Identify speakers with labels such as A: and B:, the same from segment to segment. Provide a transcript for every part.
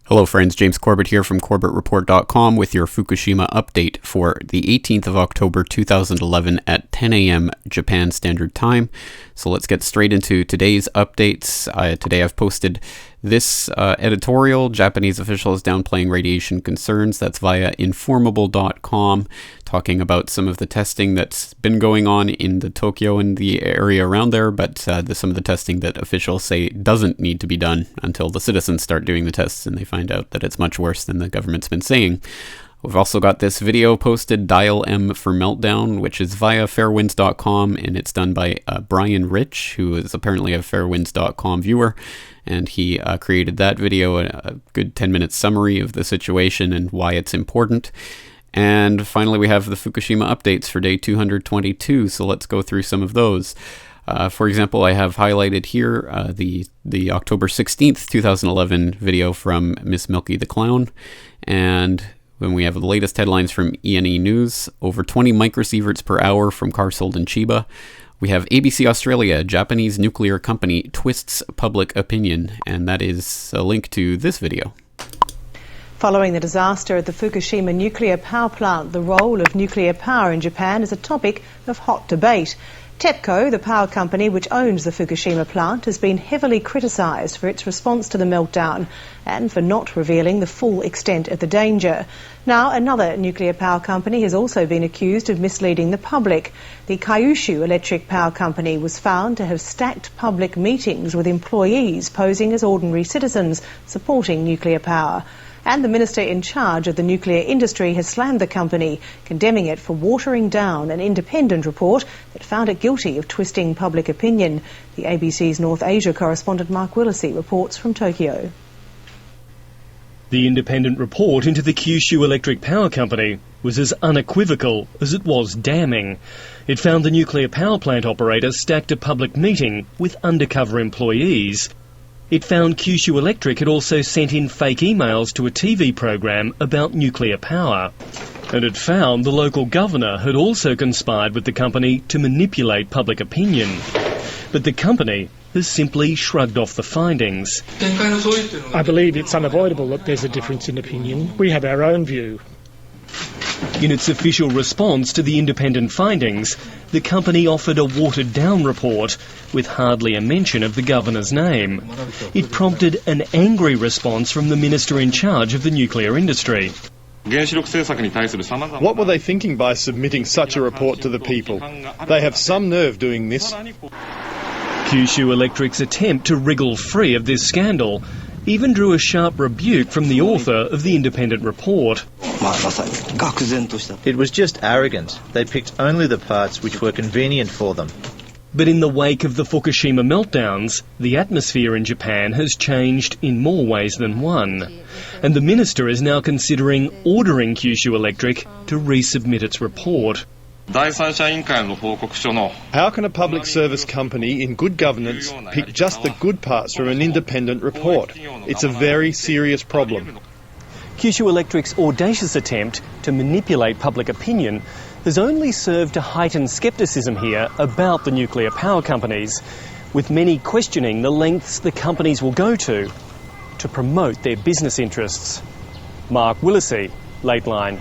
A: Hello friends, James Corbett here from CorbettReport.com with your Fukushima update for the 18th of October 2011 at 10 a.m. Japan Standard Time. So let's get straight into today's updates. Today I've posted this editorial, Japanese officials downplaying radiation concerns. That's via informable.com, talking about some of the testing that's been going on in the Tokyo and the area around there, but some of the testing that officials say doesn't need to be done until the citizens start doing the tests and they find out that it's much worse than the government's been saying. We've also got this video posted, Dial M for Meltdown, which is via fairwinds.com, and it's done by Brian Rich, who is apparently a fairwinds.com viewer, and he created that video, a good 10-minute summary of the situation and why it's important. And finally, we have the Fukushima updates for day 222, so let's go through some of those. For example, I have highlighted here the October 16th, 2011 video from Miss Milky the Clown, and when we have the latest headlines from ENE News, over 20 microsieverts per hour from car sold in Chiba. We have ABC Australia, Japanese nuclear company twists public opinion, and that is a link to this video.
B: Following the disaster at the Fukushima nuclear power plant, the role of nuclear power in Japan is a topic of hot debate. TEPCO, the power company which owns the Fukushima plant, has been heavily criticised for its response to the meltdown and for not revealing the full extent of the danger. Now, another nuclear power company has also been accused of misleading the public. The Kyushu Electric Power Co was found to have stacked public meetings with employees posing as ordinary citizens supporting nuclear power. And the minister in charge of the nuclear industry has slammed the company, condemning it for watering down an independent report that found it guilty of twisting public opinion. The ABC's North Asia correspondent Mark Willesee reports from Tokyo.
C: The independent report into the Kyushu Electric Power Company was as unequivocal as it was damning. It found the nuclear power plant operator stacked a public meeting with undercover employees. It found Kyushu Electric had also sent in fake emails to a TV program about nuclear power. And it found the local governor had also conspired with the company to manipulate public opinion. But the company has simply shrugged off the findings.
D: I believe it's unavoidable that there's a difference in opinion. We have our own view.
C: In its official response to the independent findings, the company offered a watered-down report with hardly a mention of the governor's name. It prompted an angry response from the minister in charge of the nuclear industry.
E: What were they thinking by submitting such a report to the people? They have some nerve doing this.
C: Kyushu Electric's attempt to wriggle free of this scandal even drew a sharp rebuke from the author of the independent report.
F: It was just arrogant. They picked only the parts which were convenient for them.
C: But in the wake of the Fukushima meltdowns, the atmosphere in Japan has changed in more ways than one. And the minister is now considering ordering Kyushu Electric to resubmit its report.
E: How can a public service company in good governance pick just the good parts from an independent report? It's a very serious problem.
C: Kyushu Electric's audacious attempt to manipulate public opinion has only served to heighten scepticism here about the nuclear power companies, with many questioning the lengths the companies will go to promote their business interests. Mark Willesee, Lateline.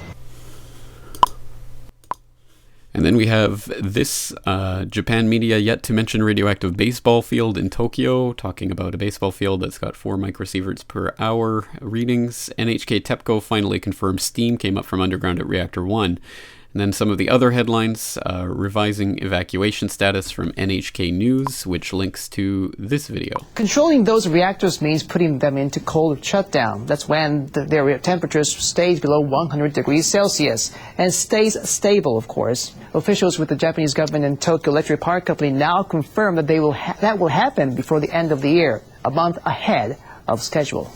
A: And then we have this Japan media yet to mention radioactive baseball field in Tokyo, talking about a baseball field that's got 4 microsieverts per hour readings. NHK TEPCO finally confirmed steam came up from underground at Reactor 1. And then some of the other headlines, revising evacuation status from NHK News, which links to this video.
G: Controlling those reactors means putting them into cold shutdown. That's when their temperatures stays below 100 degrees Celsius and stays stable, of course. Officials with the Japanese government and Tokyo Electric Power Company now confirm that that will happen before the end of the year, a month ahead of schedule.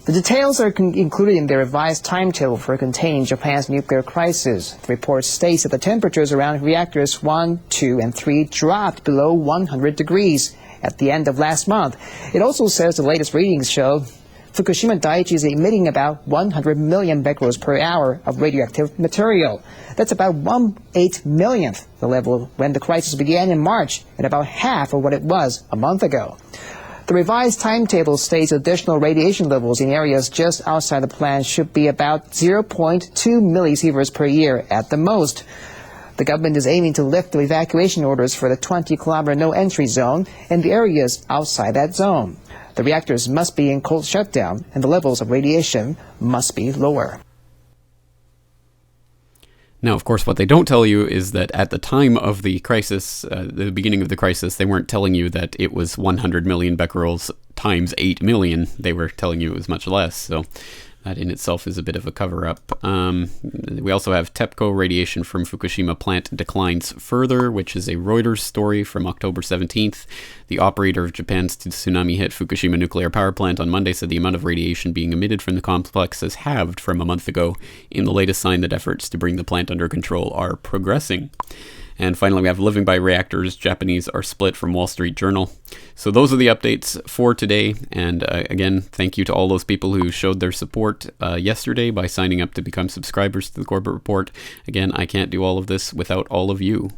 G: The details are included in the revised timetable for containing Japan's nuclear crisis. The report states that the temperatures around reactors 1, 2, and 3 dropped below 100 degrees at the end of last month. It also says the latest readings show Fukushima Daiichi is emitting about 100 million becquerels per hour of radioactive material. That's about 1/8 millionth the level when the crisis began in March and about half of what it was a month ago. The revised timetable states additional radiation levels in areas just outside the plant should be about 0.2 millisieverts per year at the most. The government is aiming to lift the evacuation orders for the 20-kilometer no-entry zone and the areas outside that zone. The reactors must be in cold shutdown, and the levels of radiation must be lower.
A: Now, of course, what they don't tell you is that at the time of the crisis, the beginning of the crisis, they weren't telling you that it was 100 million becquerels times 8 million. They were telling you it was much less. So that in itself is a bit of a cover-up. We also have TEPCO radiation from Fukushima plant declines further, which is a Reuters story from October 17th. The operator of Japan's tsunami-hit Fukushima nuclear power plant on Monday said the amount of radiation being emitted from the complex has halved from a month ago, in the latest sign that efforts to bring the plant under control are progressing. And finally, we have living by reactors. Japanese are split from Wall Street Journal. So those are the updates for today. And again, thank you to all those people who showed their support yesterday by signing up to become subscribers to the Corbett Report. Again, I can't do all of this without all of you.